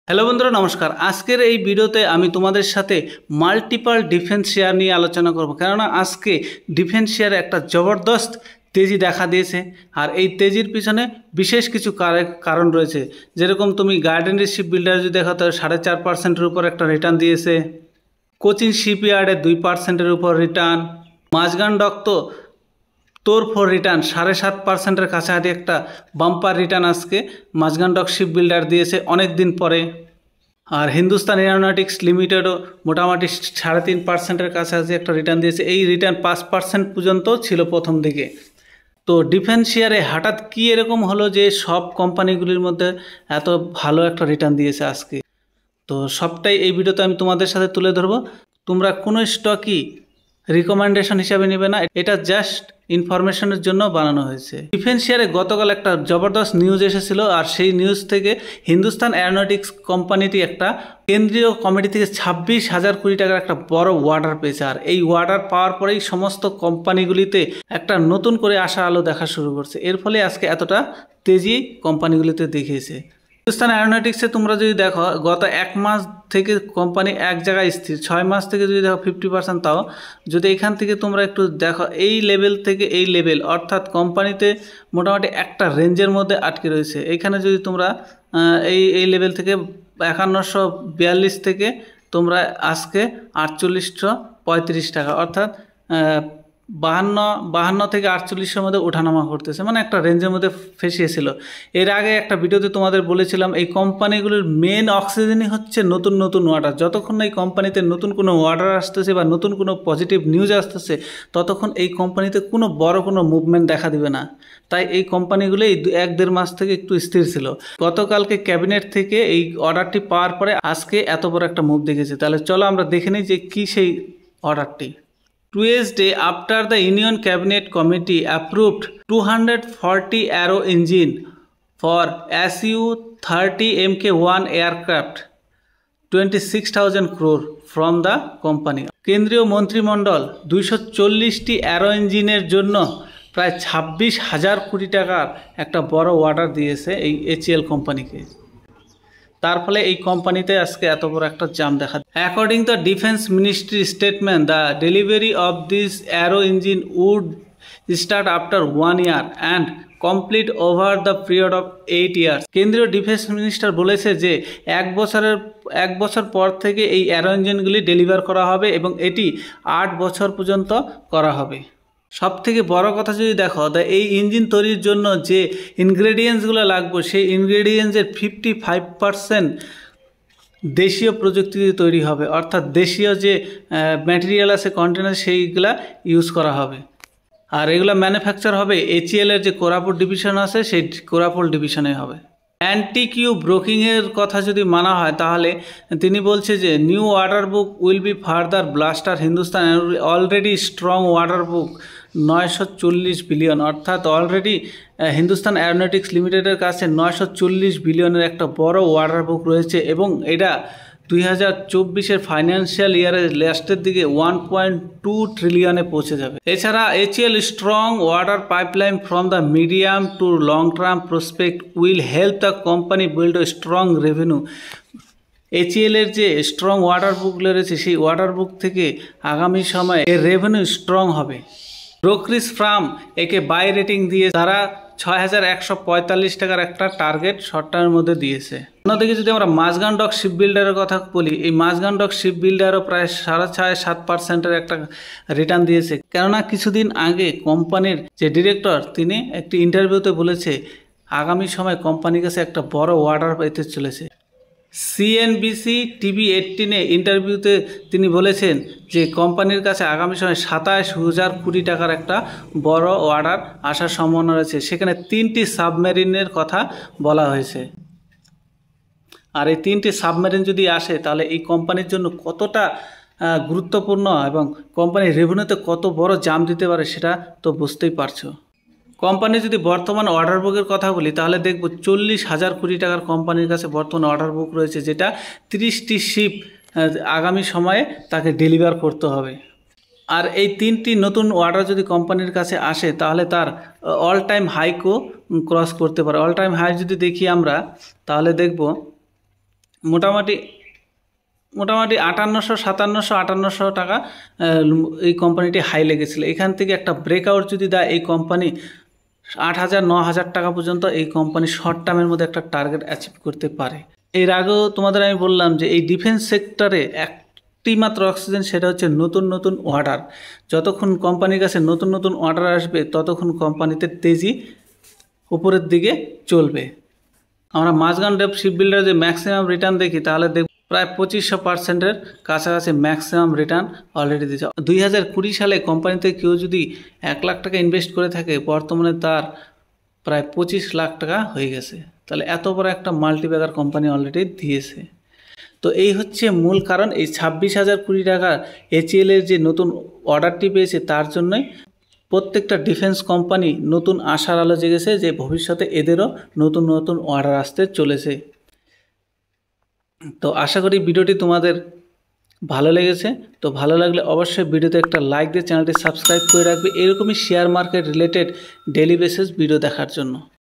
Hello বন্ধুরা, নমস্কার। আজকের এই ভিডিওতে আমি তোমাদের সাথে মাল্টিপল ডিফেন্স শেয়ার নিয়ে আলোচনা করব, কেননা আজকে ডিফেন্স শেয়ারে একটা জবরদস্ত তেজি দেখা দিয়েছে। আর এই তেজির পিছনে বিশেষ কিছু কারণ রয়েছে। যেরকম তুমি গার্ডেন শিপ বিল্ডার যদি দেখো, তো 4.5%-এর উপর একটা রিটার্ন দিয়েছে। কোচিন শিপইয়ার্ডে 2%-এর উপর রিটার্ন। মাঝগান ডক তো তোর ফোর রিটার্ন 7.5%-এর কাছাকাছি একটা বাম্পার রিটার্ন আজকে মাঝগান ডক শিপ বিল্ডার দিয়েছে অনেক দিন পরে। আর হিন্দুস্তান এরোনটিক্স লিমিটেডও মোটামুটি 3.5%-এর কাছাকাছি একটা রিটার্ন দিয়েছে। এই রিটার্ন 5% পর্যন্ত ছিল প্রথম দিকে। তো ডিফেন্স শেয়ারে হঠাৎ কী এরকম হলো যে সব কোম্পানিগুলির মধ্যে এত ভালো একটা রিটার্ন দিয়েছে আজকে। তো সবটাই এই ভিডিওতে আমি তোমাদের সাথে তুলে ধরবো। তোমরা কোনো স্টকই রিকমেন্ডেশন হিসাবে নেবে না, এটা জাস্ট ইনফরমেশনের জন্য বানানো হয়েছে। ডিফেন্স শেয়ারে গতকাল একটা জবরদস্ত নিউজ এসেছিল, আর সেই নিউজ থেকে হিন্দুস্তান এরোনটিক্স কোম্পানিটি একটা কেন্দ্রীয় কমিটি থেকে 26,000 কোটি টাকার একটা বড় অর্ডার পেয়েছে। আর এই অর্ডার পাওয়ার পরেই সমস্ত কোম্পানিগুলিতে একটা নতুন করে আশা আলো দেখা শুরু করছে। এর ফলে আজকে এতটা তেজি কোম্পানিগুলিতে দেখিয়েছে। হিন্দুস্তান এরোনটিক্সে তোমরা যদি দেখো, গত এক মাস থেকে কোম্পানি এক জায়গায় স্থির। 6 মাস থেকে যদি দেখো 50%, তাও যদি এখান থেকে তোমরা একটু দেখো এই লেভেল থেকে এই লেভেল, অর্থাৎ কোম্পানিতে মোটামুটি একটা রেঞ্জের মধ্যে আটকে রয়েছে। এইখানে যদি তোমরা এই লেভেল থেকে 5142 থেকে তোমরা আজকে 4835 টাকা, অর্থাৎ 52 থেকে 48-এর মধ্যে ওঠানামা করতেছে, মানে একটা রেঞ্জের মধ্যে ফেসিয়েছিল। এর আগে একটা ভিডিওতে তোমাদের বলেছিলাম এই কোম্পানিগুলোর মেন অক্সিজেনই হচ্ছে নতুন নতুন অর্ডার। যতক্ষণ না এই কোম্পানিতে নতুন কোনো অর্ডার আসতেছে বা নতুন কোনো পজিটিভ নিউজ আসতেছে, ততক্ষণ এই কোম্পানিতে কোনো বড় কোনো মুভমেন্ট দেখা দিবে না। তাই এই কোম্পানিগুলো এই 1-1.5 মাস থেকে একটু স্থির ছিল। গতকালকে ক্যাবিনেট থেকে এই অর্ডারটি পাওয়ার পরে আজকে এত বড় একটা মুভ দেখেছে। তাহলে চলো আমরা দেখে নিই যে কী সেই অর্ডারটি। Tuesday, after the Union Cabinet Committee approved 240 Aero engine for Su-30 Mk-1 aircraft, 26,000 crore from the company. কেন্দ্রীয় মন্ত্রিমণ্ডল 240টি অ্যারো ইঞ্জিনের জন্য প্রায় 26,000 কোটি টাকার একটা বড় অর্ডার দিয়েছে এই HAL কোম্পানিকে। তার ফলে এই কোম্পানিতে আজকে এত বড় একটা জাম দেখা। According the defence ministry statement, the delivery of this aero engine would start after 1 year and complete over the period of 8 years। কেন্দ্রীয় ডিফেন্স মিনিস্টার বলেছে যে এক বছর পর থেকে এই অ্যারো ইঞ্জিনগুলি ডেলিভার করা হবে এবং এটি 8 বছর পর্যন্ত করা হবে। সব থেকে বড় কথা যদি দেখো, এই ইঞ্জিন তৈরির জন্য যে ইনগ্রেডিয়েন্টসগুলো লাগবে, সেই ইনগ্রেডিয়েন্টসের 55% দেশীয় প্রযুক্তিতে তৈরি হবে, অর্থাৎ দেশীয় যে ম্যাটেরিয়াল আছে কন্টেনার, সেইগুলা ইউজ করা হবে। আর এগুলো ম্যানুফ্যাকচার হবে HAL এর যে কোরাপুট ডিভিশন আছে, সেই কোরাপুট ডিভিশনে হবে। অ্যান্টি-কিউ ব্রোকিংয়ের কথা যদি মানা হয়, তাহলে তিনি বলছে যে new order book will be further blaster Hindustan already strong order book 940 billion, অর্থাৎ অলরেডি হিন্দুস্তান এরোনটিক্স লিমিটেডের কাছে 940 বিলিয়নের একটা বড় অর্ডার বুক রয়েছে এবং এটা 2024-এর ফাইন্যান্সিয়াল ইয়ারের লাস্টের দিকে 1.2 ট্রিলিয়নে পৌঁছে যাবে। এছাড়া HAL strong order pipeline from the medium to long term prospect will help the company build a strong revenue. HAL এর যে স্ট্রং অর্ডার বুকগুলো রয়েছে, সেই অর্ডার বুক থেকে আগামী সময়ে এর রেভিনিউ স্ট্রং হবে। ব্রোকরেজ ফার্ম একে বাই রেটিং দিয়ে তারা 6,145 টাকার একটা টার্গেট শর্ট টার্মের মধ্যে দিয়েছে। অন্যদিকে যদি আমরা মাঝগান ডক শিপ বিল্ডারের কথা বলি, এই মাঝগান ডক শিপ বিল্ডারও প্রায় 6.5-7%-এর একটা রিটার্ন দিয়েছে। কেননা কিছুদিন আগে কোম্পানির যে ডিরেক্টর, তিনি একটি ইন্টারভিউতে বলেছে আগামী সময় কোম্পানির কাছে একটা বড় অর্ডার পেতে চলেছে। CNBC TV18-এ ইন্টারভিউতে তিনি বলেছেন যে কোম্পানির কাছে আগামী সময় 27,000 কোটি টাকার একটা বড় অর্ডার আসার সম্ভাবনা রয়েছে। সেখানে 3টি সাবমেরিনের কথা বলা হয়েছে। আর এই 3টি সাবমেরিন যদি আসে, তাহলে এই কোম্পানির জন্য কতটা গুরুত্বপূর্ণ এবং কোম্পানির রেভিনিউতে কত বড় জাম্প দিতে পারে, সেটা তো বুঝতেই পারছো। কোম্পানি যদি বর্তমান অর্ডার বুকের কথা বলি, তাহলে দেখব 40,000 কোটি টাকার কোম্পানির কাছে বর্তমানে অর্ডার বুক রয়েছে, যেটা 30টি শিপ আগামী সময়ে তাকে ডেলিভার করতে হবে। আর এই 3টি নতুন অর্ডার যদি কোম্পানির কাছে আসে, তাহলে তার অল টাইম হাইকও ক্রস করতে পারে। অল টাইম হাই যদি দেখি আমরা, তাহলে দেখব মোটামুটি মোটামুটি 5800 টাকা এই কোম্পানিটি হাই লেগেছিল। এখান থেকে একটা ব্রেকআউট যদি দেয় এই কোম্পানি 8000-9000 টাকা পর্যন্ত এই কোম্পানি শর্ট টার্মের মধ্যে একটা টার্গেট অ্যাচিভ করতে পারে। এর আগেও তোমাদের আমি বললাম যে এই ডিফেন্স সেক্টরে একটি মাত্র অক্সিজেন, সেটা হচ্ছে নতুন নতুন অর্ডার। যতক্ষণ কোম্পানির কাছে নতুন নতুন অর্ডার আসবে ততক্ষণ কোম্পানিতে তেজি উপরের দিকে চলবে। আমরা মাঝগান ডেপ শিপবিল্ডার যে ম্যাক্সিমাম রিটার্ন দেখি, তাহলে দেখ প্রায় 2500%-এর কাছাকাছি ম্যাক্সিমাম রিটার্ন অলরেডি দিচ্ছে। 2020 সালে কোম্পানিতে কেউ যদি 1 লাখ টাকা ইনভেস্ট করে থাকে, বর্তমানে তার প্রায় 25 লাখ টাকা হয়ে গেছে। তাহলে এত বড় একটা মাল্টিব্যাগার কোম্পানি অলরেডি দিয়েছে। তো এই হচ্ছে মূল কারণ, এই 26,000 কোটি টাকার HAL এর যে নতুন অর্ডারটি পেয়েছে তার জন্যই প্রত্যেকটা ডিফেন্স কোম্পানি নতুন আশার আলো জেগেছে যে ভবিষ্যতে এদেরও নতুন নতুন অর্ডার আসতে চলেছে। তো আশা করি ভিডিওটি তোমাদের ভালো লেগেছে। তো ভালো লাগলে অবশ্যই ভিডিওতে একটা লাইক দিয়ে চ্যানেলটি সাবস্ক্রাইব করে রাখবে এরকমই share market related daily basis video দেখার জন্য।